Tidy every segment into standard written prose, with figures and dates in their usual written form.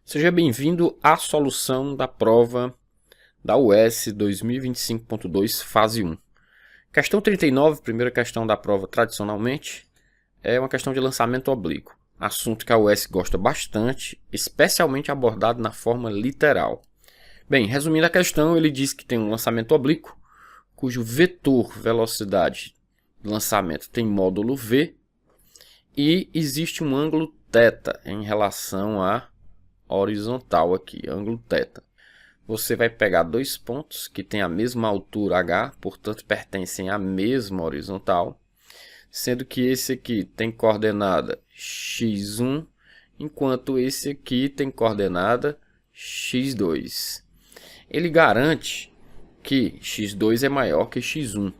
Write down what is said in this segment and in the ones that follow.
Seja bem-vindo à solução da prova da UES 2025.2, fase 1. Questão 39, primeira questão da prova tradicionalmente, é uma questão de lançamento oblíquo. Assunto que a UES gosta bastante, especialmente abordado na forma literal. Bem, resumindo a questão, ele diz que tem um lançamento oblíquo, cujo vetor velocidade de lançamento tem módulo v, e existe um ângulo θ em relação à horizontal aqui, ângulo θ. Você vai pegar dois pontos que têm a mesma altura h, portanto pertencem à mesma horizontal, sendo que esse aqui tem coordenada x1, enquanto esse aqui tem coordenada x2. Ele garante que x2 é maior que x1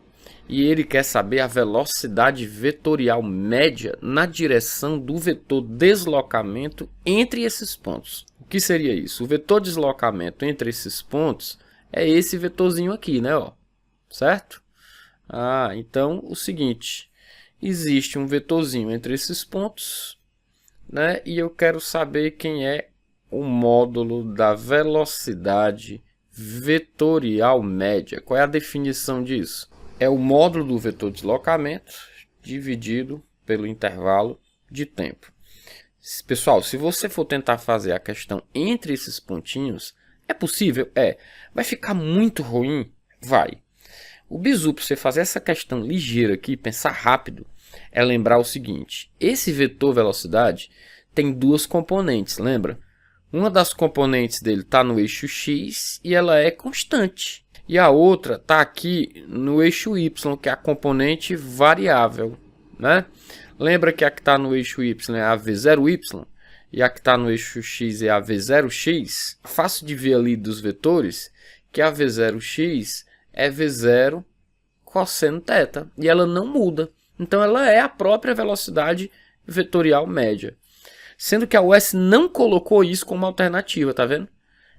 e ele quer saber a velocidade vetorial média na direção do vetor deslocamento entre esses pontos. O que seria isso? O vetor deslocamento entre esses pontos é esse vetorzinho aqui, né? Ó, certo? Então o seguinte, existe um vetorzinho entre esses pontos, né? E eu quero saber quem é o módulo da velocidade vetorial média. Qual é a definição disso? É o módulo do vetor deslocamento dividido pelo intervalo de tempo. Pessoal, se você for tentar fazer a questão entre esses pontinhos, é possível? É. Vai ficar muito ruim? Vai. O bizu para você fazer essa questão ligeira aqui, pensar rápido, é lembrar o seguinte. Esse vetor velocidade tem duas componentes, lembra? Uma das componentes dele está no eixo x e ela é constante. E a outra está aqui no eixo y, que é a componente variável, né? Lembra que a que está no eixo y é a v0y e a que está no eixo x é a v0x? Fácil de ver ali dos vetores que a v0x é v0 cosseno θ e ela não muda. Então ela é a própria velocidade vetorial média. Sendo que a UES não colocou isso como alternativa, tá vendo?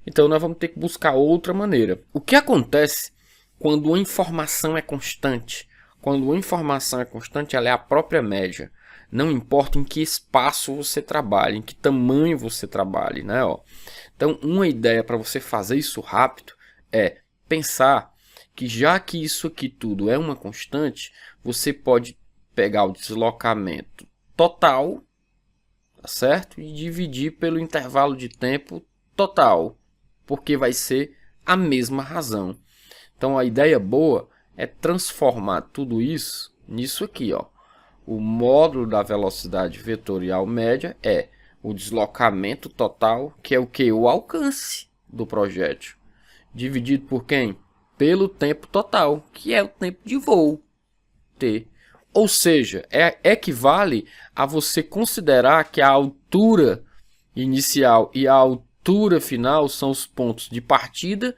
Então nós vamos ter que buscar outra maneira. O que acontece quando uma informação é constante? Quando uma informação é constante, ela é a própria média. Não importa em que espaço você trabalhe, em que tamanho você trabalhe, né? Então uma ideia para você fazer isso rápido é pensar que já que isso aqui tudo é uma constante, você pode pegar o deslocamento total, tá certo? E dividir pelo intervalo de tempo total, porque vai ser a mesma razão. Então a ideia boa é transformar tudo isso nisso aqui, ó. O módulo da velocidade vetorial média é o deslocamento total, que é o que? O alcance do projétil, dividido por quem? Pelo tempo total, que é o tempo de voo, t. Ou seja, equivale a você considerar que a altura inicial e a altura final são os pontos de partida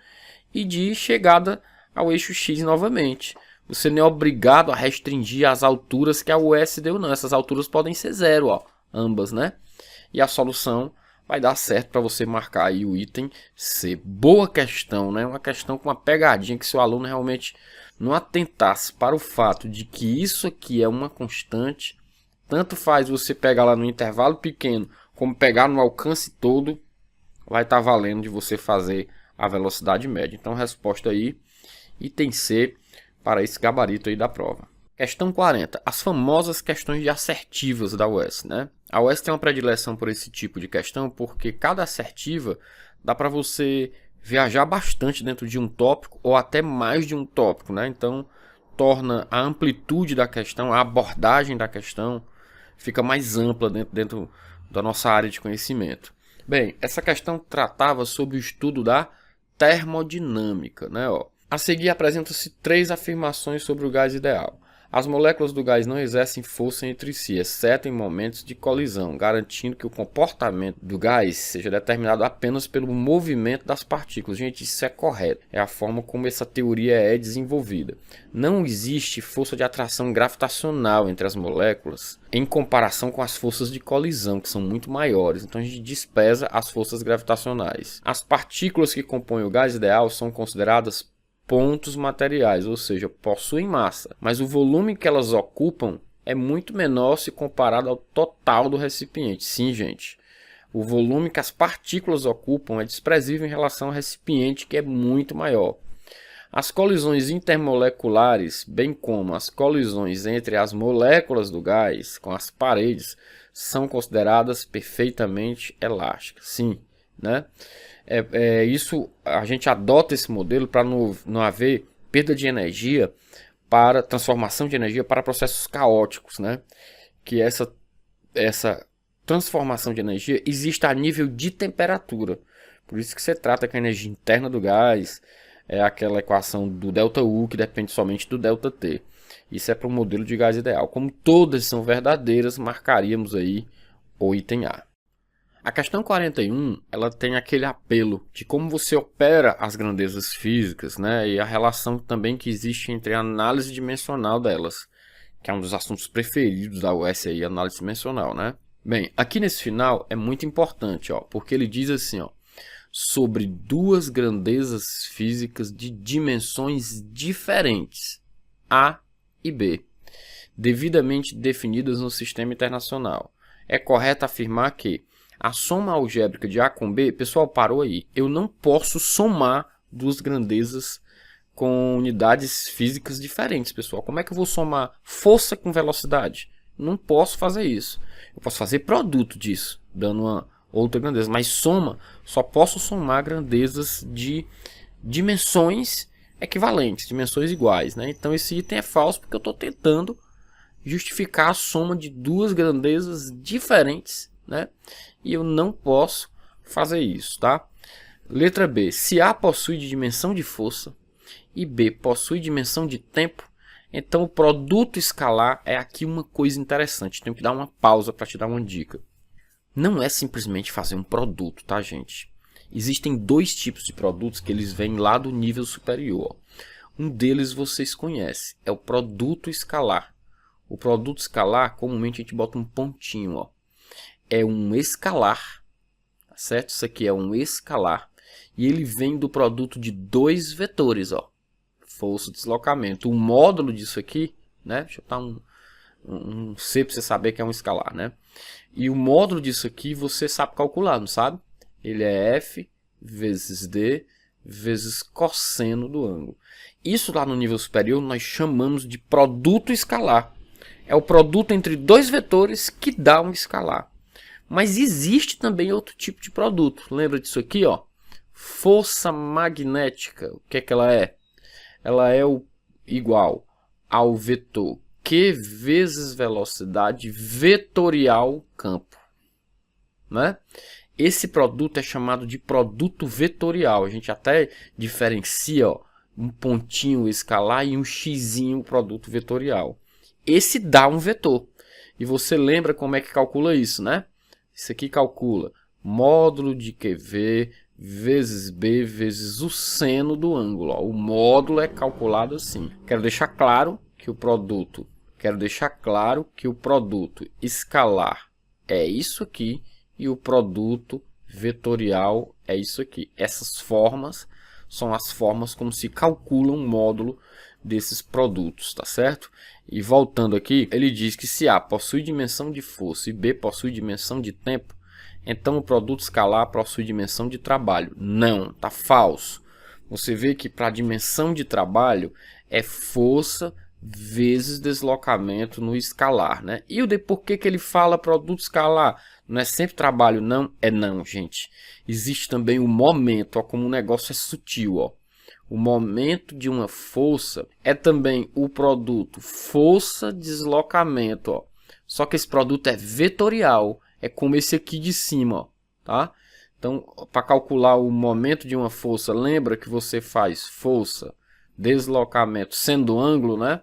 e de chegada ao eixo x novamente. Você não é obrigado a restringir as alturas que a UES deu, não. Essas alturas podem ser zero, ó, ambas, né? E a solução vai dar certo para você marcar aí o item C. Boa questão, né? Uma questão com uma pegadinha que seu aluno realmente não atentasse para o fato de que isso aqui é uma constante. Tanto faz você pegar lá no intervalo pequeno, como pegar no alcance todo, vai estar valendo de você fazer a velocidade média. Então, resposta aí, item C, para esse gabarito aí da prova. Questão 40. As famosas questões de assertivas da UES, né? A UES tem uma predileção por esse tipo de questão, porque cada assertiva dá para você viajar bastante dentro de um tópico, ou até mais de um tópico, né? Então, torna a amplitude da questão, a abordagem da questão, fica mais ampla dentro da nossa área de conhecimento. Bem, essa questão tratava sobre o estudo da termodinâmica, né? A seguir apresentam-se três afirmações sobre o gás ideal. As moléculas do gás não exercem força entre si, exceto em momentos de colisão, garantindo que o comportamento do gás seja determinado apenas pelo movimento das partículas. Gente, isso é correto. É a forma como essa teoria é desenvolvida. Não existe força de atração gravitacional entre as moléculas em comparação com as forças de colisão, que são muito maiores. Então a gente despreza as forças gravitacionais. As partículas que compõem o gás ideal são consideradas pontos materiais, ou seja, possuem massa, mas o volume que elas ocupam é muito menor se comparado ao total do recipiente. Sim, gente, O volume que as partículas ocupam é desprezível em relação ao recipiente, que é muito maior. As colisões intermoleculares, bem como as colisões entre as moléculas do gás com as paredes, são consideradas perfeitamente elásticas. Sim, né? Isso, a gente adota esse modelo para não haver perda de energia, para transformação de energia para processos caóticos, né? Que essa transformação de energia existe a nível de temperatura. Por isso que você trata que a energia interna do gás é aquela equação do ΔU que depende somente do ΔT. Isso é para o modelo de gás ideal. Como todas são verdadeiras, marcaríamos aí o item A. A questão 41, ela tem aquele apelo de como você opera as grandezas físicas, né? E a relação também que existe entre a análise dimensional delas, que é um dos assuntos preferidos da UES aí, análise dimensional, né? Bem, aqui nesse final é muito importante, ó, porque ele diz assim, ó, sobre duas grandezas físicas de dimensões diferentes, A e B, devidamente definidas no sistema internacional. É correto afirmar que a soma algébrica de A com B, pessoal, parou aí. Eu não posso somar duas grandezas com unidades físicas diferentes, pessoal. Como é que eu vou somar força com velocidade? Não posso fazer isso. Eu posso fazer produto disso, dando uma outra grandeza. Mas soma, só posso somar grandezas de dimensões equivalentes, dimensões iguais, né? Então esse item é falso porque eu estou tentando justificar a soma de duas grandezas diferentes, né? E eu não posso fazer isso, tá? Letra B. Se A possui dimensão de força e B possui dimensão de tempo, então o produto escalar é aqui uma coisa interessante. Tenho que dar uma pausa para te dar uma dica. Não é simplesmente fazer um produto, tá, gente? Existem dois tipos de produtos que eles vêm lá do nível superior. Um deles vocês conhecem, é o produto escalar. O produto escalar, comumente a gente bota um pontinho, ó. É um escalar, tá certo? Isso aqui é um escalar. E ele vem do produto de dois vetores, ó. Força e deslocamento. O módulo disso aqui, né? Deixa eu dar um C para você saber que é um escalar, né? E o módulo disso aqui você sabe calcular, não sabe? Ele é F vezes D vezes cosseno do ângulo. Isso lá no nível superior nós chamamos de produto escalar. É o produto entre dois vetores que dá um escalar. Mas existe também outro tipo de produto. Lembra disso aqui, ó? Força magnética. O que é que ela é? Ela é igual ao vetor Q vezes velocidade vetorial campo, né? Esse produto é chamado de produto vetorial. A gente até diferencia, ó, um pontinho escalar e um xizinho produto vetorial. Esse dá um vetor. E você lembra como é que calcula isso, né? Isso aqui calcula módulo de QV vezes B vezes o seno do ângulo. Ó. O módulo é calculado assim. Quero deixar claro que o produto escalar é isso aqui e o produto vetorial é isso aqui. Essas formas são as formas como se calcula um módulo desses produtos, tá certo? E voltando aqui, ele diz que se A possui dimensão de força e B possui dimensão de tempo, então o produto escalar possui dimensão de trabalho. Não, tá falso. Você vê que para a dimensão de trabalho é força vezes deslocamento no escalar, né? E por que ele fala produto escalar? Não é sempre trabalho, não? É não, gente. Existe também o momento, ó, como o negócio é sutil, ó. O momento de uma força é também o produto força-deslocamento, ó. Só que esse produto é vetorial, é como esse aqui de cima, ó, tá? Então, para calcular o momento de uma força, lembra que você faz força, deslocamento, sendo ângulo, né?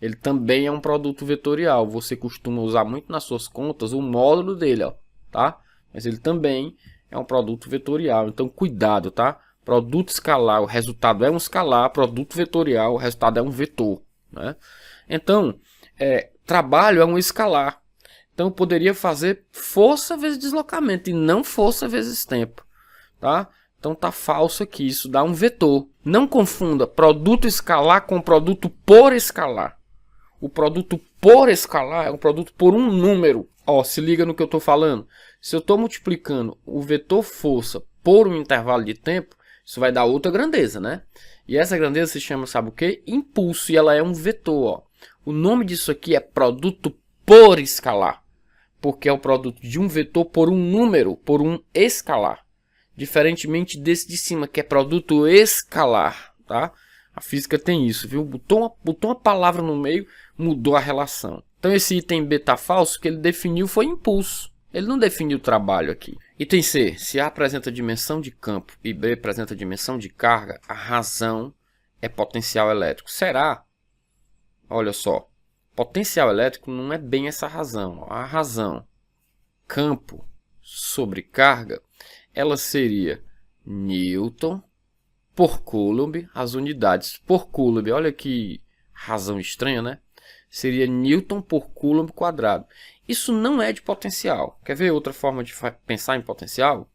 Ele também é um produto vetorial. Você costuma usar muito nas suas contas o módulo dele, ó, tá? Mas ele também é um produto vetorial. Então, cuidado, tá? Produto escalar, o resultado é um escalar. Produto vetorial, o resultado é um vetor, né? Então, trabalho é um escalar. Então, eu poderia fazer força vezes deslocamento e não força vezes tempo, tá? Então, tá falso aqui. Isso dá um vetor. Não confunda produto escalar com produto por escalar. O produto por escalar é um produto por um número. Ó, se liga no que eu estou falando. Se eu estou multiplicando o vetor força por um intervalo de tempo, isso vai dar outra grandeza, né? E essa grandeza se chama, sabe o quê? Impulso, e ela é um vetor, ó. O nome disso aqui é produto por escalar, porque é o produto de um vetor por um número, por um escalar. Diferentemente desse de cima, que é produto escalar, tá? A física tem isso, viu? Botou uma palavra no meio, mudou a relação. Então esse item B está falso, que ele definiu foi impulso. Ele não definiu trabalho aqui. Item C. Se A apresenta dimensão de campo e B apresenta dimensão de carga, a razão é potencial elétrico. Será? Olha só. Potencial elétrico não é bem essa razão. A razão campo sobre carga, ela seria Newton por Coulomb, as unidades por Coulomb. Olha que razão estranha, né? Seria Newton por Coulomb quadrado. Isso não é de potencial. Quer ver outra forma de pensar em potencial?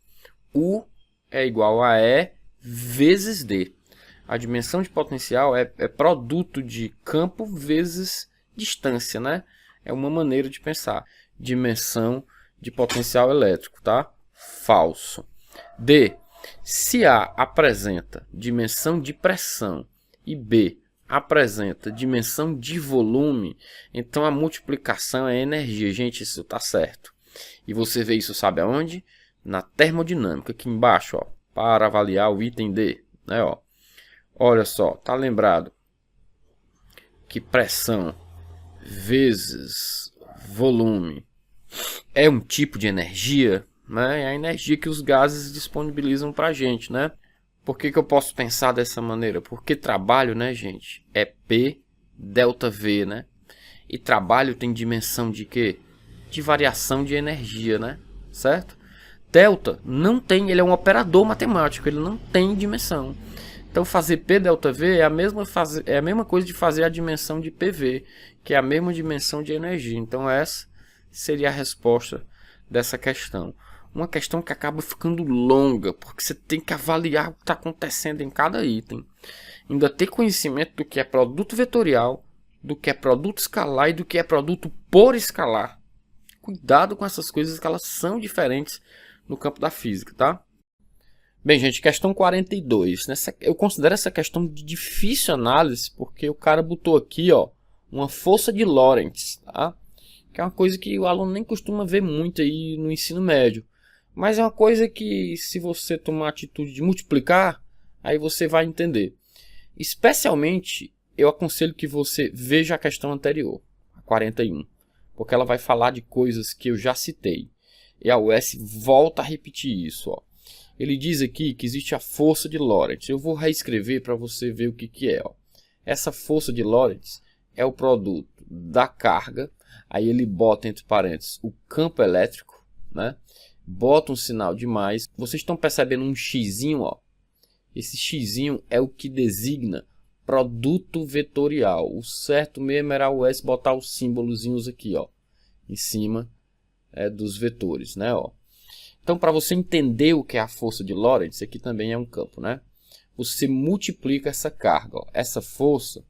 U é igual a E vezes D. A dimensão de potencial é produto de campo vezes distância, né? É uma maneira de pensar. Dimensão de potencial elétrico, tá? Falso. D. Se A apresenta dimensão de pressão e B apresenta dimensão de volume, então a multiplicação é energia. Gente, isso está certo. E você vê isso, sabe aonde? Na termodinâmica, aqui embaixo, ó, para avaliar o item D, né, ó. Olha só, tá lembrado que pressão vezes volume é um tipo de energia, né? É a energia que os gases disponibilizam para a gente, né? Por que eu posso pensar dessa maneira? Porque trabalho, né, gente, é P delta V, né? E trabalho tem dimensão de quê? De variação de energia, né? Certo? Delta não tem, ele é um operador matemático, ele não tem dimensão. Então fazer P delta V é a mesma coisa de fazer a dimensão de PV, que é a mesma dimensão de energia. Então essa seria a resposta dessa questão. Uma questão que acaba ficando longa, porque você tem que avaliar o que está acontecendo em cada item. Ainda ter conhecimento do que é produto vetorial, do que é produto escalar e do que é produto por escalar. Cuidado com essas coisas, que elas são diferentes no campo da física, tá? Bem, gente, questão 42. Eu considero essa questão de difícil análise, porque o cara botou aqui, ó, uma força de Lorentz, tá? Que é uma coisa que o aluno nem costuma ver muito aí no ensino médio. Mas é uma coisa que, se você tomar a atitude de multiplicar, aí você vai entender. Especialmente, eu aconselho que você veja a questão anterior, a 41. Porque ela vai falar de coisas que eu já citei. E a UES volta a repetir isso, ó. Ele diz aqui que existe a força de Lorentz. Eu vou reescrever para você ver o que é, ó. Essa força de Lorentz é o produto da carga. Aí ele bota entre parênteses o campo elétrico, né? Bota um sinal de mais. Vocês estão percebendo um xizinho, ó. Esse xizinho é o que designa produto vetorial. O certo mesmo era o S botar os símbolozinhos aqui, ó, em cima dos vetores, né, ó. Então, para você entender o que é a força de Lorentz, aqui também é um campo, né? Você multiplica essa carga, ó. Essa força,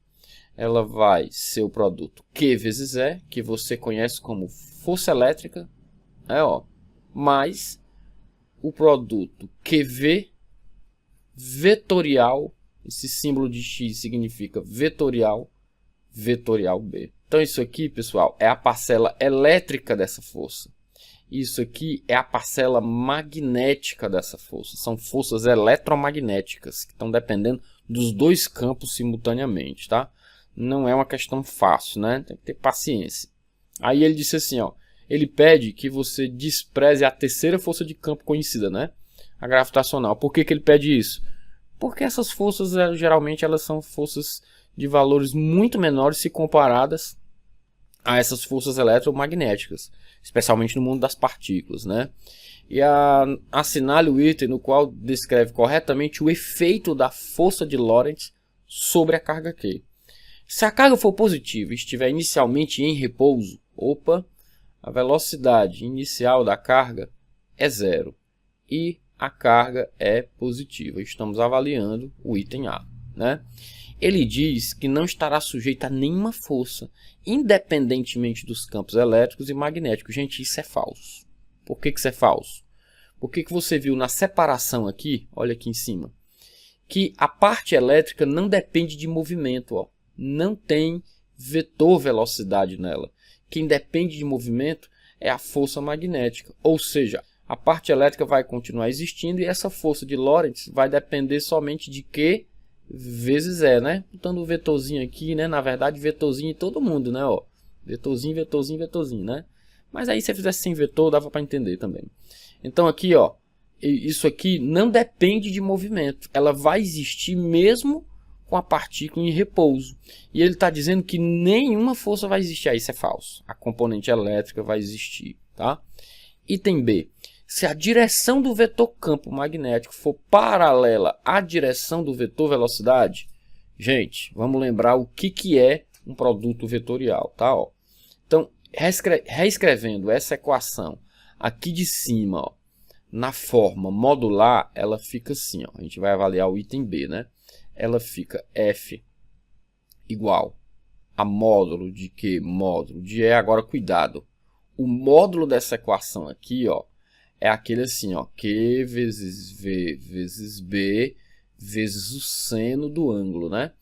ela vai ser o produto Q vezes E, que você conhece como força elétrica, né, ó, mais o produto QV vetorial, esse símbolo de X significa vetorial, vetorial B. Então isso aqui, pessoal, é a parcela elétrica dessa força. Isso aqui é a parcela magnética dessa força. São forças eletromagnéticas que estão dependendo dos dois campos simultaneamente, tá? Não é uma questão fácil, né? Tem que ter paciência. Aí ele disse assim, ó, ele pede que você despreze a terceira força de campo conhecida, né? A gravitacional. Por que ele pede isso? Porque essas forças, geralmente, elas são forças de valores muito menores se comparadas a essas forças eletromagnéticas, especialmente no mundo das partículas, né? E assinale o item no qual descreve corretamente o efeito da força de Lorentz sobre a carga Q. Se a carga for positiva e estiver inicialmente em repouso, a velocidade inicial da carga é zero e a carga é positiva. Estamos avaliando o item A, né? Ele diz que não estará sujeito a nenhuma força, independentemente dos campos elétricos e magnéticos. Gente, isso é falso. Por que isso é falso? Porque que você viu na separação aqui, olha aqui em cima, que a parte elétrica não depende de movimento, ó. Não tem vetor velocidade nela. Quem depende de movimento é a força magnética, ou seja, a parte elétrica vai continuar existindo e essa força de Lorentz vai depender somente de Q vezes E, né? Botando o vetorzinho aqui, né? Na verdade, vetorzinho em todo mundo, né? Ó, vetorzinho, vetorzinho, vetorzinho, né? Mas aí se você fizesse sem vetor, dava para entender também. Então aqui, ó, isso aqui não depende de movimento. Ela vai existir mesmo com a partícula em repouso. E ele está dizendo que nenhuma força vai existir. Isso é falso. A componente elétrica vai existir, tá? Item B. Se a direção do vetor campo magnético for paralela à direção do vetor velocidade, gente, vamos lembrar o que é um produto vetorial, tá? Ó. Então, reescrevendo essa equação aqui de cima, ó, na forma modular, ela fica assim, ó. A gente vai avaliar o item B, né? Ela fica F igual a módulo de Q, módulo de E. Agora, cuidado. O módulo dessa equação aqui, ó, é aquele assim, ó, Q vezes V vezes B vezes o seno do ângulo, né?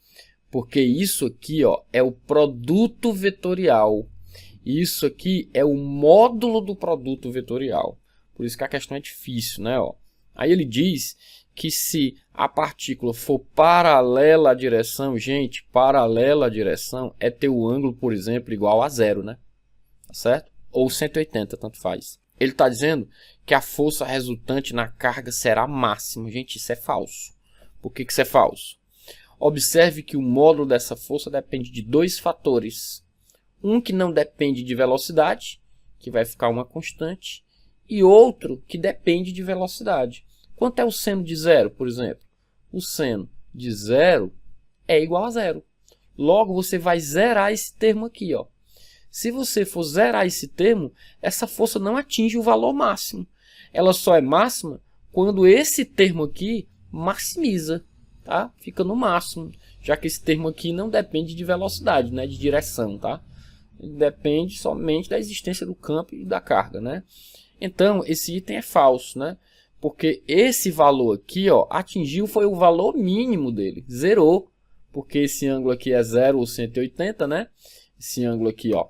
Porque isso aqui, ó, é o produto vetorial. Isso aqui é o módulo do produto vetorial. Por isso que a questão é difícil, né? Ó. Aí ele diz que se a partícula for paralela à direção, gente, paralela à direção é ter o ângulo, por exemplo, igual a zero, né? Tá certo? Ou 180, tanto faz. Ele está dizendo que a força resultante na carga será máxima. Gente, isso é falso. Por que isso é falso? Observe que o módulo dessa força depende de dois fatores. Um que não depende de velocidade, que vai ficar uma constante, e outro que depende de velocidade. Quanto é o seno de zero, por exemplo? O seno de zero é igual a zero. Logo, você vai zerar esse termo aqui, ó. Se você for zerar esse termo, essa força não atinge o valor máximo. Ela só é máxima quando esse termo aqui maximiza, tá? Fica no máximo, já que esse termo aqui não depende de velocidade, né? De direção, tá? Ele depende somente da existência do campo e da carga, né? Então, esse item é falso, né? Porque esse valor aqui, ó, atingiu foi o valor mínimo dele, zerou, porque esse ângulo aqui é 0 ou 180, né? Esse ângulo aqui, ó,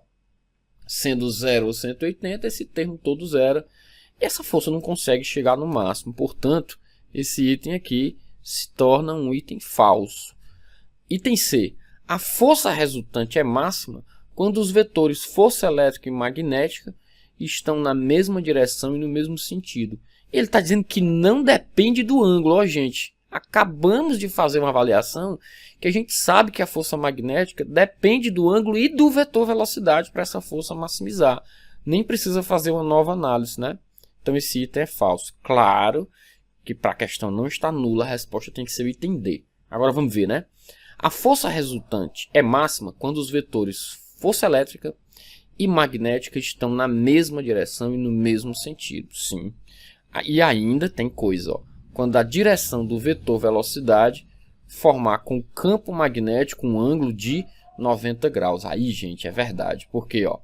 sendo 0 ou 180, esse termo todo zero. Essa força não consegue chegar no máximo, portanto, esse item aqui se torna um item falso. Item C. A força resultante é máxima quando os vetores força elétrica e magnética estão na mesma direção e no mesmo sentido. Ele está dizendo que não depende do ângulo. Ó, gente, acabamos de fazer uma avaliação que a gente sabe que a força magnética depende do ângulo e do vetor velocidade para essa força maximizar. Nem precisa fazer uma nova análise, né? Então esse item é falso. Claro que para a questão não estar nula, a resposta tem que ser o item D. Agora vamos ver, né? A força resultante é máxima quando os vetores força elétrica e magnética estão na mesma direção e no mesmo sentido. Sim. E ainda tem coisa, ó. Quando a direção do vetor velocidade formar com o campo magnético um ângulo de 90 graus. Aí, gente, é verdade. Porque, ó,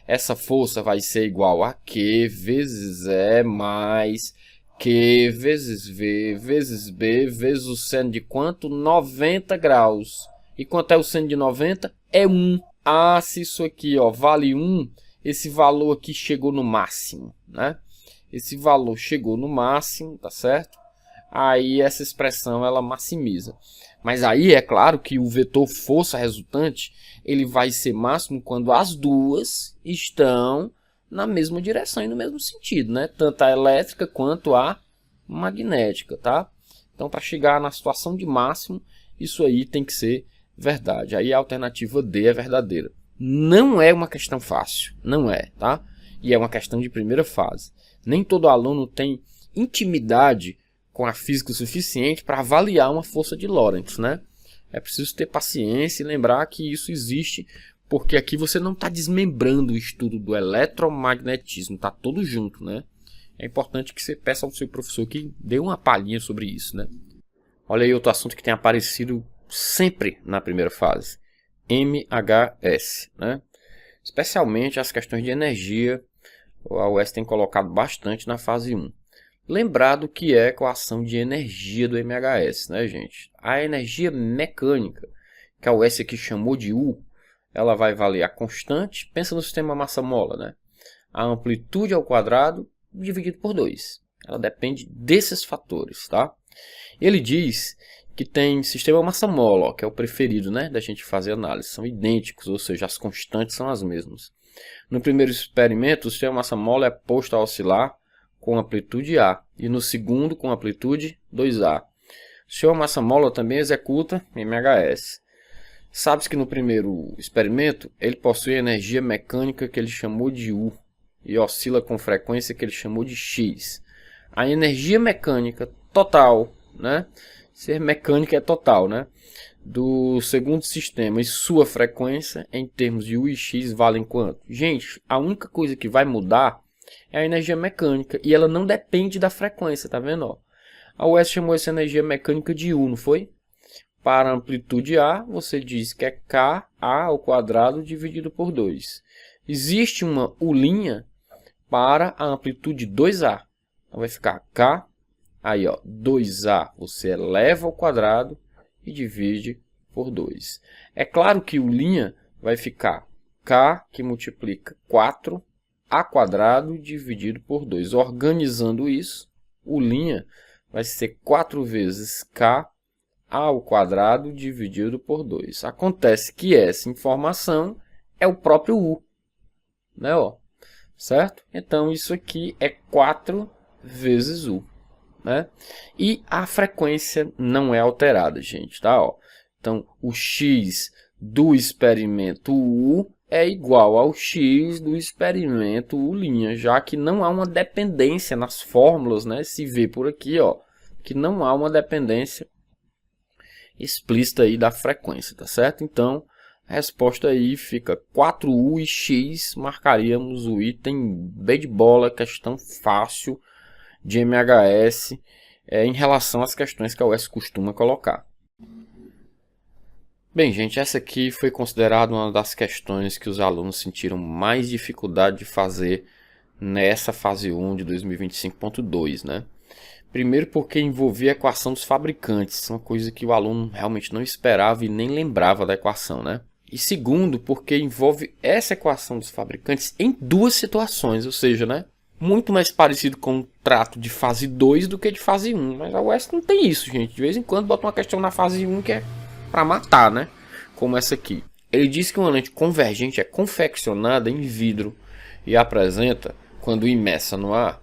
essa força vai ser igual a Q vezes E mais Q vezes V vezes B vezes o seno de quanto? 90 graus. E quanto é o seno de 90? É 1. Ah, se isso aqui, ó, vale 1, esse valor aqui chegou no máximo, né? Esse valor chegou no máximo, tá certo? Aí essa expressão ela maximiza. Mas aí é claro que o vetor força resultante ele vai ser máximo quando as duas estão na mesma direção e no mesmo sentido, né? Tanto a elétrica quanto a magnética, tá? Então, para chegar na situação de máximo, isso aí tem que ser verdade. Aí a alternativa D é verdadeira. Não é uma questão fácil, não é, tá? E é uma questão de primeira fase. Nem todo aluno tem intimidade com a física o suficiente para avaliar uma força de Lorentz, né? É preciso ter paciência e lembrar que isso existe, porque aqui você não está desmembrando o estudo do eletromagnetismo, está todo junto, né? É importante que você peça ao seu professor que dê uma palhinha sobre isso, né? Olha aí outro assunto que tem aparecido sempre na primeira fase, MHS, né? Especialmente as questões de energia, a UES tem colocado bastante na fase 1. Lembrado que é a equação de energia do MHS, né, gente? A energia mecânica, que a UES aqui chamou de U, ela vai valer a constante, pensa no sistema massa-mola, né? A amplitude ao quadrado dividido por 2. Ela depende desses fatores, tá? Ele diz que tem sistema massa-mola, que é o preferido, né, da gente fazer análise. São idênticos, ou seja, as constantes são as mesmas. No primeiro experimento, o sistema massa-mola é posto a oscilar com amplitude A, e no segundo com amplitude 2A. O sistema massa-mola também executa MHS. Sabe-se que no primeiro experimento, ele possui energia mecânica que ele chamou de U, e oscila com frequência que ele chamou de X. A energia mecânica total, né? Ser mecânica é total, né? Do segundo sistema e sua frequência em termos de U e X valem quanto? Gente, a única coisa que vai mudar é a energia mecânica e ela não depende da frequência, tá vendo? Ó? A UES chamou essa energia mecânica de U, não foi? Para a amplitude A, você diz que é Ka ao quadrado dividido por 2. Existe uma U' para a amplitude 2A. Então vai ficar K, aí ó, 2A você eleva ao quadrado e divide por 2. É claro que U' vai ficar K, que multiplica 4, A quadrado dividido por 2. Organizando isso, U' vai ser 4 vezes K ao quadrado dividido por 2. Acontece que essa informação é o próprio U, né, ó? Certo? Então, isso aqui é 4 vezes U, né? E a frequência não é alterada, gente, tá? Ó. Então, o X do experimento U é igual ao X do experimento U', já que não há uma dependência nas fórmulas, né? Se vê por aqui, ó, que não há uma dependência explícita aí da frequência, tá certo? Então, a resposta aí fica 4U e X, marcaríamos o item B de bola, questão fácil de MHS em relação às questões que a UES costuma colocar. Bem, gente, essa aqui foi considerada uma das questões que os alunos sentiram mais dificuldade de fazer nessa fase 1 de 2025.2, né? Primeiro porque envolvia a equação dos fabricantes, uma coisa que o aluno realmente não esperava e nem lembrava da equação, né? E segundo, porque envolve essa equação dos fabricantes em duas situações, ou seja, né, muito mais parecido com o trato de fase 2 do que de fase 1. Mas a UES não tem isso, gente. De vez em quando bota uma questão na fase 1 que é para matar, né? Como essa aqui. Ele diz que uma lente convergente é confeccionada em vidro e apresenta, quando imersa no ar,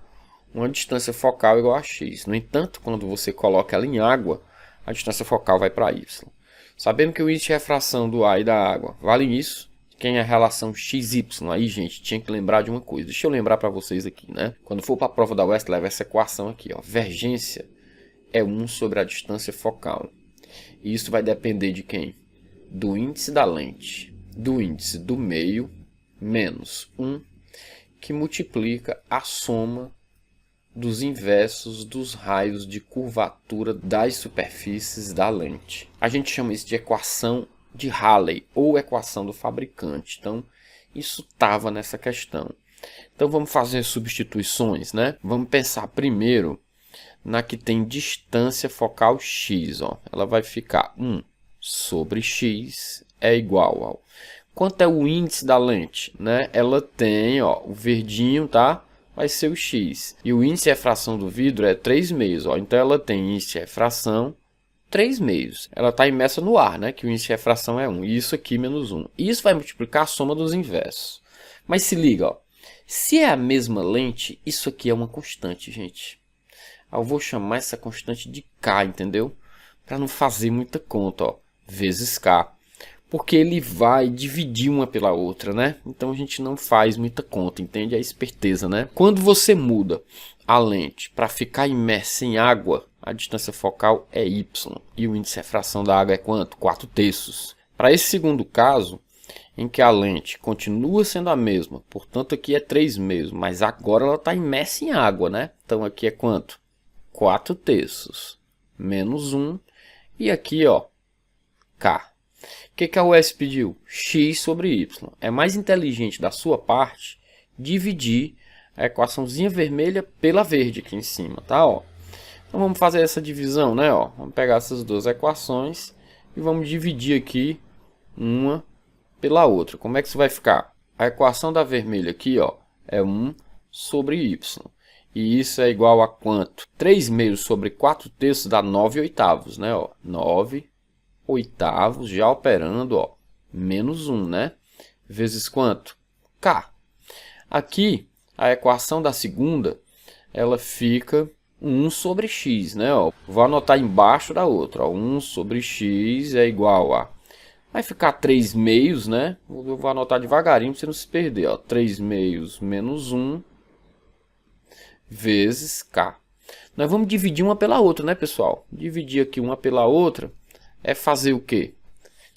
uma distância focal igual a x. No entanto, quando você coloca ela em água, a distância focal vai para y. Sabendo que o índice de refração do ar e da água vale isso, quem é a relação XY? Aí, gente, tinha que lembrar de uma coisa. Deixa eu lembrar para vocês aqui, né? Quando for para a prova da UES, leva essa equação aqui, ó. Vergência é 1 sobre a distância focal. E isso vai depender de quem? Do índice da lente, do índice do meio, menos 1, que multiplica a soma dos inversos dos raios de curvatura das superfícies da lente. A gente chama isso de equação de Rayleigh ou equação do fabricante. Então, isso estava nessa questão. Então, vamos fazer substituições, né? Vamos pensar primeiro na que tem distância focal x. Ó. Ela vai ficar 1 sobre x é igual ao... Quanto é o índice da lente? Né? Ela tem, ó, o verdinho, tá? Vai ser o x. E o índice de refração do vidro é 3/2. Ó. Então, ela tem índice de refração 3/2. Ela está imersa no ar, né? Que o índice de refração é 1. E isso aqui menos 1. E isso vai multiplicar a soma dos inversos. Mas se liga, ó. Se é a mesma lente, isso aqui é uma constante, gente. Eu vou chamar essa constante de K, entendeu? Para não fazer muita conta, ó. Vezes K. Porque ele vai dividir uma pela outra, né? Então a gente não faz muita conta, entende? É esperteza, né? Quando você muda a lente para ficar imersa em água, a distância focal é y. E o índice de refração da água é quanto? 4/3. Para esse segundo caso, em que a lente continua sendo a mesma, portanto aqui é 3/2, mas agora ela está imersa em água, né? Então aqui é quanto? 4/3 menos 1. E aqui, ó, K. O que a UES pediu? X sobre Y. É mais inteligente da sua parte dividir a equaçãozinha vermelha pela verde aqui em cima, tá? Ó. Então vamos fazer essa divisão, né? Ó. Vamos pegar essas duas equações e vamos dividir aqui uma pela outra. Como é que isso vai ficar? A equação da vermelha aqui, ó, é 1 sobre y. E isso é igual a quanto? 3 meios sobre 4 terços dá 9 oitavos, né? Ó, 9 oitavos, já operando, ó, menos 1, né? Vezes quanto? K. Aqui, a equação da segunda, ela fica 1 sobre x, né? Ó, vou anotar embaixo da outra, ó, 1 sobre x é igual a... Vai ficar 3 meios, né? Eu vou anotar devagarinho para você não se perder, ó. 3 meios menos 1 vezes K. Nós vamos dividir uma pela outra, né, pessoal? Dividir aqui uma pela outra é fazer o quê?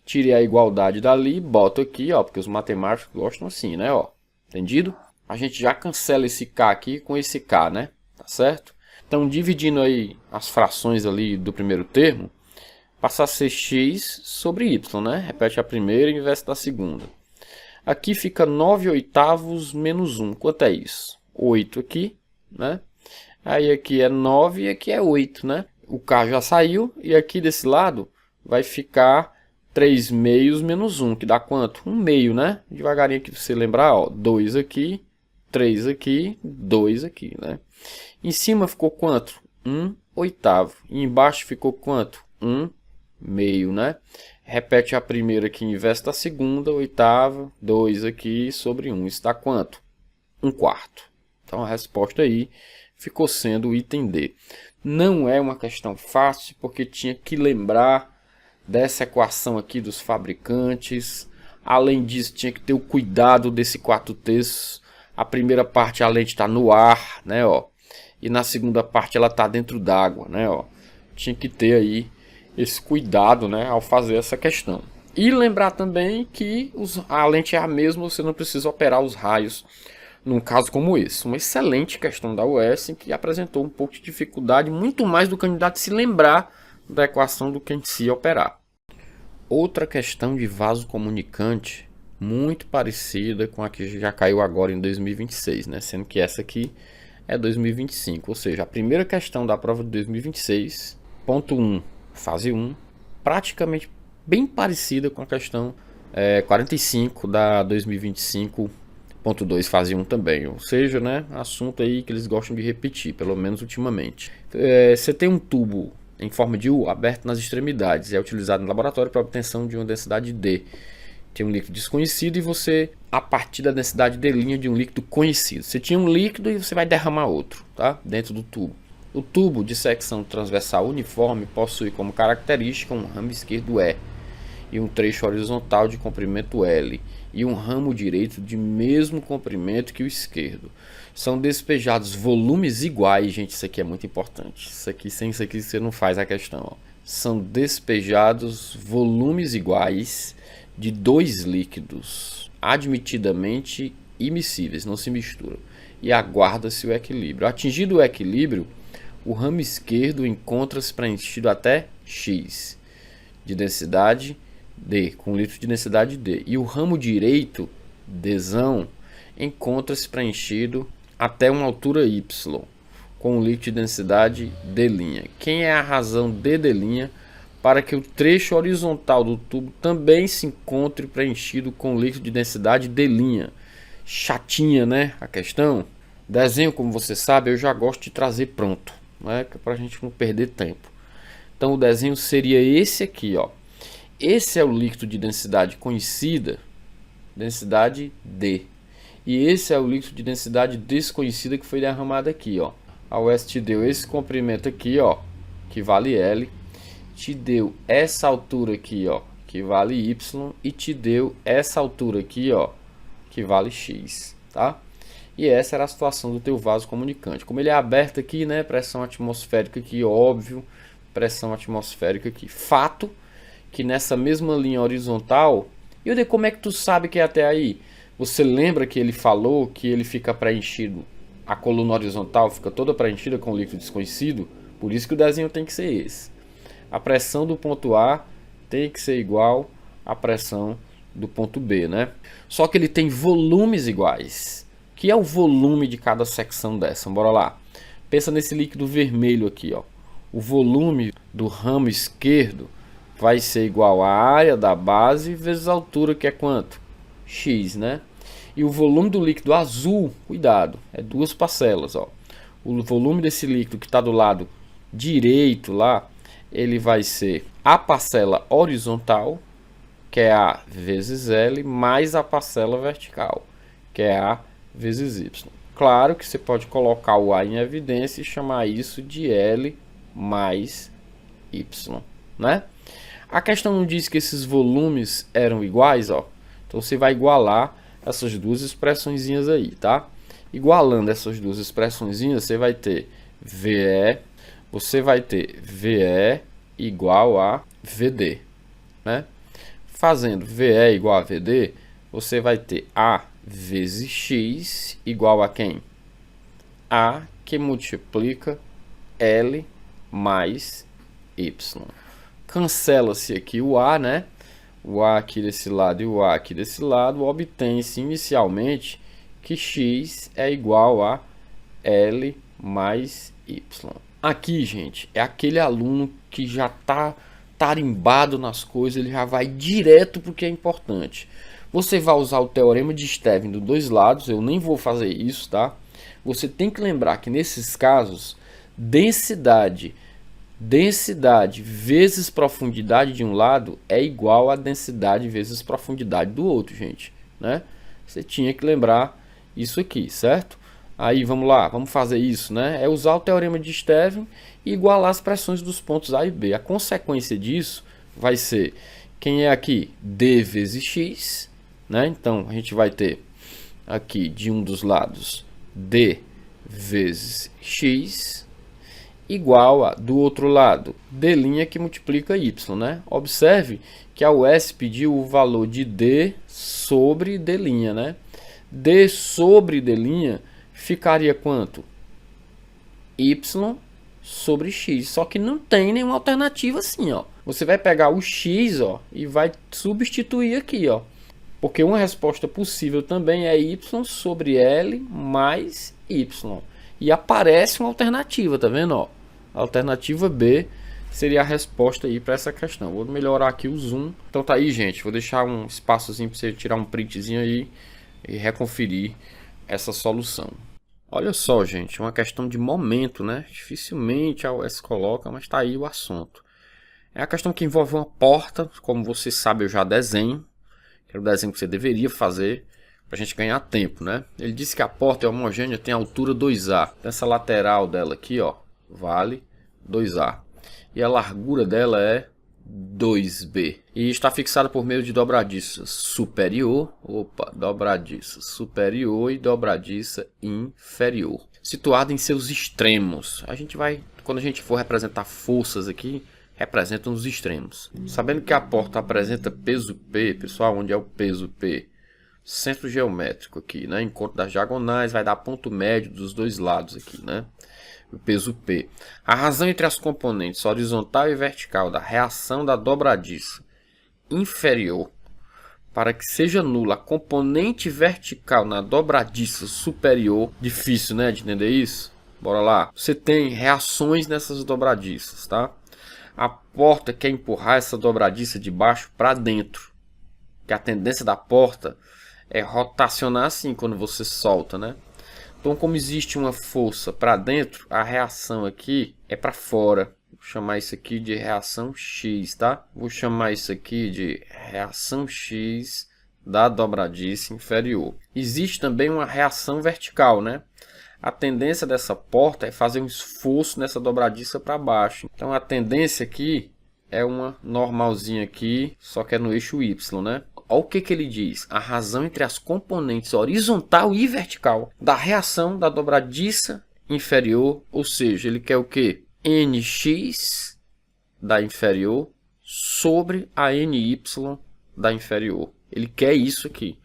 Tirei a igualdade dali, boto aqui, ó, porque os matemáticos gostam assim, né, ó. Entendido? A gente já cancela esse K aqui com esse K, né? Tá certo? Então, dividindo aí as frações ali do primeiro termo, passa a ser x sobre y, né? Repete a primeira e inverte da segunda. Aqui fica 9 oitavos menos 1. Quanto é isso? 8 aqui, né? Aí aqui é 9 e aqui é 8, né? O K já saiu e aqui desse lado vai ficar 3 meios menos 1, que dá quanto? 1 meio, né? Devagarinho aqui para você lembrar, ó. 2 aqui, 3 aqui, 2 aqui, né? Em cima ficou quanto? 1 oitavo. E embaixo ficou quanto? 1 meio, né? Repete a primeira aqui, inverte da segunda, oitava, 2 aqui sobre 1. Isso dá quanto? 1 quarto. Então a resposta aí ficou sendo o item D. Não é uma questão fácil, porque tinha que lembrar dessa equação aqui dos fabricantes. Além disso, tinha que ter o cuidado desse 4 terços. A primeira parte a lente está no ar, né? Ó. E na segunda parte ela está dentro d'água, né? Ó. Tinha que ter aí esse cuidado, né, ao fazer essa questão. E lembrar também que a lente é a mesma, você não precisa operar os raios num caso como esse. Uma excelente questão da UES que apresentou um pouco de dificuldade, muito mais do candidato se lembrar da equação do que em si operar. Outra questão de vaso comunicante muito parecida com a que já caiu agora em 2026, né, sendo que essa aqui é 2025, ou seja, a primeira questão da prova de 2026, ponto 1, fase 1, praticamente bem parecida com a questão 45 da 2025.2, fase 1 também. Ou seja, né, assunto aí que eles gostam de repetir, pelo menos ultimamente. Você tem um tubo em forma de U aberto nas extremidades. É utilizado no laboratório para obtenção de uma densidade D. Tem um líquido desconhecido e você, a partir da densidade D' de um líquido conhecido. Você tinha um líquido e você vai derramar outro, tá? Dentro do tubo. O tubo de secção transversal uniforme possui como característica um ramo esquerdo E e um trecho horizontal de comprimento L e um ramo direito de mesmo comprimento que o esquerdo. São despejados volumes iguais, gente, isso aqui é muito importante. Isso aqui, sem isso aqui você não faz a questão. Ó. São despejados volumes iguais de dois líquidos admitidamente immiscíveis, não se misturam, e aguarda-se o equilíbrio. Atingido o equilíbrio, o ramo esquerdo encontra-se preenchido até X de densidade D, com litro de densidade D. E o ramo direito, Dzão, encontra-se preenchido até uma altura Y, com litro de densidade D'. Quem é a razão D' para que o trecho horizontal do tubo também se encontre preenchido com litro de densidade D'? Chatinha, né, a questão? Desenho, como você sabe, eu já gosto de trazer pronto, né, para a gente não perder tempo. Então o desenho seria esse aqui, ó. Esse é o líquido de densidade conhecida, densidade D. E esse é o líquido de densidade desconhecida que foi derramado aqui, ó. A UES te deu esse comprimento aqui, ó, que vale L. Te deu essa altura aqui, ó, que vale Y. E te deu essa altura aqui, ó, que vale X, tá? E essa era a situação do teu vaso comunicante. Como ele é aberto aqui, né, pressão atmosférica aqui, óbvio, pressão atmosférica aqui. Fato que nessa mesma linha horizontal, e como é que tu sabe que é até aí? Você lembra que ele falou que ele fica preenchido, a coluna horizontal fica toda preenchida com líquido desconhecido? Por isso que o desenho tem que ser esse. A pressão do ponto A tem que ser igual à pressão do ponto B, né? Só que ele tem volumes iguais. O que é o volume de cada secção dessa? Bora lá. Pensa nesse líquido vermelho aqui, ó. O volume do ramo esquerdo vai ser igual à área da base vezes a altura, que é quanto? X, né? E o volume do líquido azul, cuidado, é duas parcelas, ó. O volume desse líquido que está do lado direito lá, ele vai ser a parcela horizontal, que é A vezes L, mais a parcela vertical, que é A vezes Y. Claro que você pode colocar o A em evidência e chamar isso de L mais Y, né? A questão não diz que esses volumes eram iguais, ó. Então você vai igualar essas duas expressõezinhas aí, tá? Igualando essas duas expressõezinhas, você vai ter VE igual a VD, né? Fazendo VE igual a VD, você vai ter A vezes X igual a quem? A que multiplica L mais Y. Cancela-se aqui o A, né? O A aqui desse lado e o A aqui desse lado. Obtém-se inicialmente que X é igual a L mais Y. Aqui, gente, é aquele aluno que já está tarimbado nas coisas, ele já vai direto para o que é importante. Você vai usar o teorema de Stevin dos dois lados, eu nem vou fazer isso, tá? Você tem que lembrar que nesses casos, densidade vezes profundidade de um lado é igual a densidade vezes profundidade do outro, gente, né? Você tinha que lembrar isso aqui, certo? Aí vamos lá, vamos fazer isso, né? É usar o teorema de Stevin e igualar as pressões dos pontos A e B. A consequência disso vai ser, quem é aqui? D vezes X, né? Então a gente vai ter aqui de um dos lados D vezes X igual a, do outro lado, D' que multiplica Y, né? Observe que a US pediu o valor de D sobre D', né? D sobre D' ficaria quanto? Y sobre X. Só que não tem nenhuma alternativa assim, ó. Você vai pegar o X, ó, e vai substituir aqui, ó. Porque uma resposta possível também é Y sobre L mais Y. E aparece uma alternativa, tá vendo, ó? A alternativa B seria a resposta aí para essa questão. Vou melhorar aqui o zoom. Então tá aí, gente. Vou deixar um espaçozinho para você tirar um printzinho aí e reconferir essa solução. Olha só, gente, uma questão de momento, né? Dificilmente a UES coloca, mas tá aí o assunto. É a questão que envolve uma porta, como você sabe, eu já desenho. Que é o desenho que você deveria fazer para a gente ganhar tempo, né? Ele disse que a porta é homogênea, tem altura 2A. Essa lateral dela aqui, ó, vale 2A. E a largura dela é 2B. E está fixada por meio de dobradiça superior, dobradiça superior e dobradiça inferior, situada em seus extremos. A gente vai, quando a gente for representar forças aqui, representa os extremos. Sabendo que a porta apresenta peso P, pessoal, onde é o peso P? Centro geométrico aqui, né? Encontro das diagonais vai dar ponto médio dos dois lados aqui, né? O peso P. A razão entre as componentes horizontal e vertical da reação da dobradiça inferior para que seja nula a componente vertical na dobradiça superior. Difícil, né, de entender isso? Bora lá. Você tem reações nessas dobradiças, tá? A porta quer empurrar essa dobradiça de baixo para dentro. Que a tendência da porta é rotacionar assim quando você solta, né? Então, como existe uma força para dentro, a reação aqui é para fora. Vou chamar isso aqui de reação X, tá? Vou chamar isso aqui de reação X da dobradiça inferior. Existe também uma reação vertical, né? A tendência dessa porta é fazer um esforço nessa dobradiça para baixo. Então, a tendência aqui é uma normalzinha aqui, só que é no eixo Y, né? Olha o que ele diz. A razão entre as componentes horizontal e vertical da reação da dobradiça inferior. Ou seja, ele quer o que? NX da inferior sobre a NY da inferior. Ele quer isso aqui.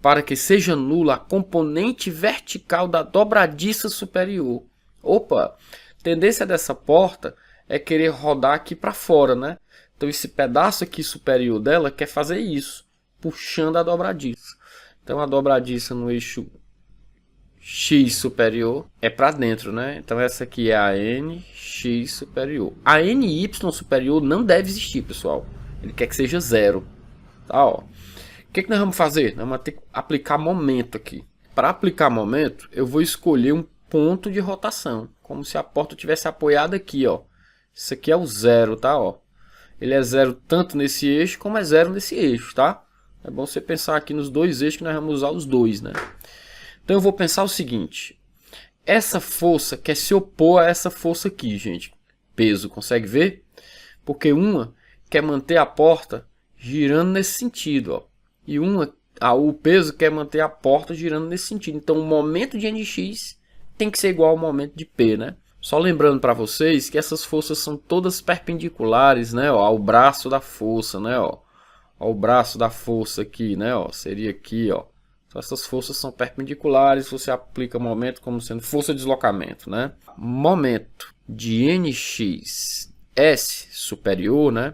Para que seja nula a componente vertical da dobradiça superior. Opa! Tendência dessa porta é querer rodar aqui para fora, né? Então esse pedaço aqui superior dela quer fazer isso, puxando a dobradiça. Então a dobradiça no eixo x superior é para dentro, né? Então essa aqui é a nx superior. A ny superior não deve existir, pessoal. Ele quer que seja zero. Tá, ó. O que nós vamos fazer? Nós vamos ter que aplicar momento aqui. Para aplicar momento, eu vou escolher um ponto de rotação, como se a porta tivesse apoiada aqui, ó. Isso aqui é o zero, tá, ó. Ele é zero tanto nesse eixo como é zero nesse eixo, tá? É bom você pensar aqui nos dois eixos que nós vamos usar os dois, né? Então eu vou pensar o seguinte, essa força quer se opor a essa força aqui, gente. Peso, consegue ver? Porque uma quer manter a porta girando nesse sentido, ó. E o peso quer manter a porta girando nesse sentido. Então o momento de nx tem que ser igual ao momento de P, né? Só lembrando para vocês que essas forças são todas perpendiculares, né, ó, ao braço da força, né, ó. Ó, o braço da força aqui, né, ó, seria aqui, ó. Então essas forças são perpendiculares, você aplica momento como sendo força de deslocamento, né? Momento de nx S superior, né,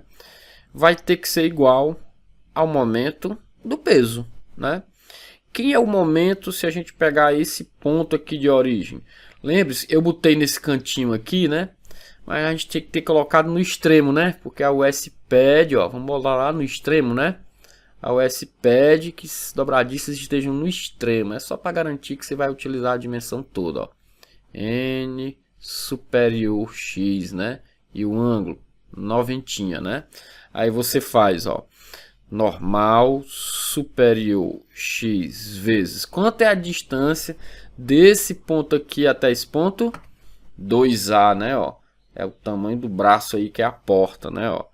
vai ter que ser igual ao momento do peso, né? Quem é o momento se a gente pegar esse ponto aqui de origem? Lembre-se, eu botei nesse cantinho aqui, né? Mas a gente tem que ter colocado no extremo, né? Porque a US pede, ó, vamos botar lá no extremo, né? A US pede que as dobradiças estejam no extremo. É só para garantir que você vai utilizar a dimensão toda, ó. N superior X, né? E o ângulo, 90, né? Aí você faz, ó, normal superior x vezes quanto é a distância desse ponto aqui até esse ponto? 2A, né, ó. É o tamanho do braço aí que é a porta, né, ó.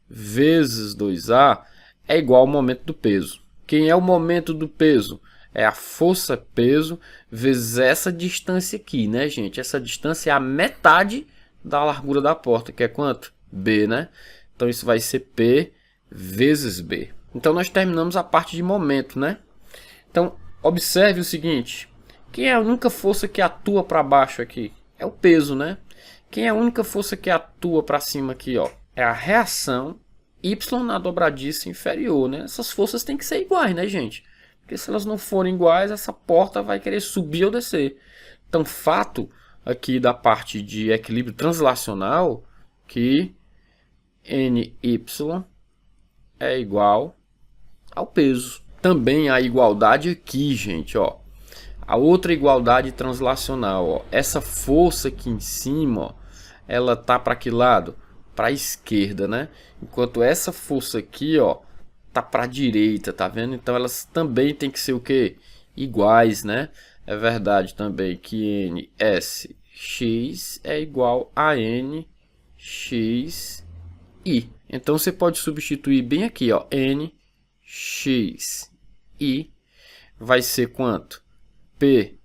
Vezes 2A é igual ao momento do peso. Quem é o momento do peso? É a força peso vezes essa distância aqui, né, gente? Essa distância é a metade da largura da porta, que é quanto? B, né? Então isso vai ser P vezes B. Então nós terminamos a parte de momento, né? Então observe o seguinte, quem é a única força que atua para baixo aqui? É o peso, né? Quem é a única força que atua para cima aqui, ó? É a reação Y na dobradiça inferior, né? Essas forças têm que ser iguais, né, gente? Porque se elas não forem iguais, essa porta vai querer subir ou descer. Então fato aqui da parte de equilíbrio translacional que NY é igual ao peso. Também a igualdade aqui, gente, ó. A outra igualdade translacional, ó. Essa força aqui em cima, ó, ela tá para que lado? Para a esquerda, né? Enquanto essa força aqui, ó, tá para a direita, tá vendo? Então elas também tem que ser o quê? Iguais, né? É verdade também que NSX é igual a NXI. Então você pode substituir bem aqui, ó, NXI vai ser quanto? P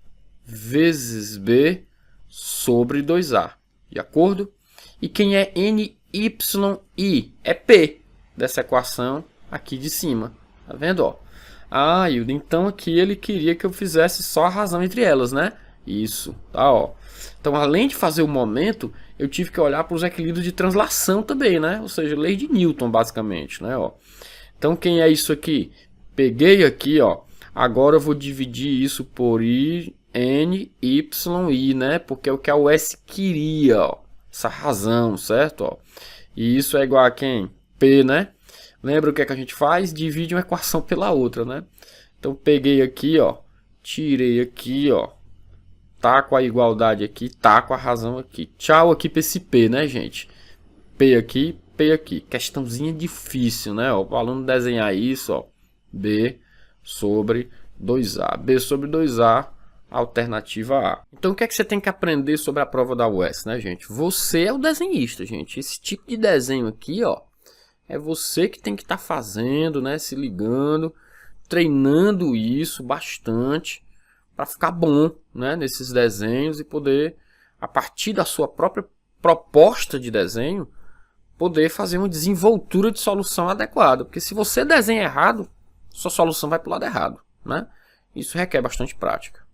vezes B sobre 2A, de acordo? E quem é NYI? É P dessa equação aqui de cima, tá vendo, ó? Ah, Hilda, então aqui ele queria que eu fizesse só a razão entre elas, né? Isso, tá, ó. Então, além de fazer o momento, eu tive que olhar para os equilíbrios de translação também, né? Ou seja, lei de Newton, basicamente, né? Ó. Então, quem é isso aqui? Peguei aqui, ó. Agora eu vou dividir isso por N, Y, I, né? Porque é o que a US queria, ó. Essa razão, certo? Ó. E isso é igual a quem? P, né? Lembra o que é que a gente faz? Divide uma equação pela outra, né? Então, peguei aqui, ó. Tirei aqui, ó. Tá com a igualdade aqui, tá com a razão aqui. Tchau aqui para esse P, né, gente? P aqui, P aqui. Questãozinha difícil, né? Ó, o aluno desenhar isso, ó. B sobre 2A. B sobre 2A, alternativa A. Então, o que é que você tem que aprender sobre a prova da UES, né, gente? Você é o desenhista, gente. Esse tipo de desenho aqui, ó, é você que tem que estar fazendo, né? Se ligando, treinando isso bastante para ficar bom, né, nesses desenhos e poder, a partir da sua própria proposta de desenho, poder fazer uma desenvoltura de solução adequada. Porque se você desenha errado, sua solução vai para o lado errado, né? Isso requer bastante prática.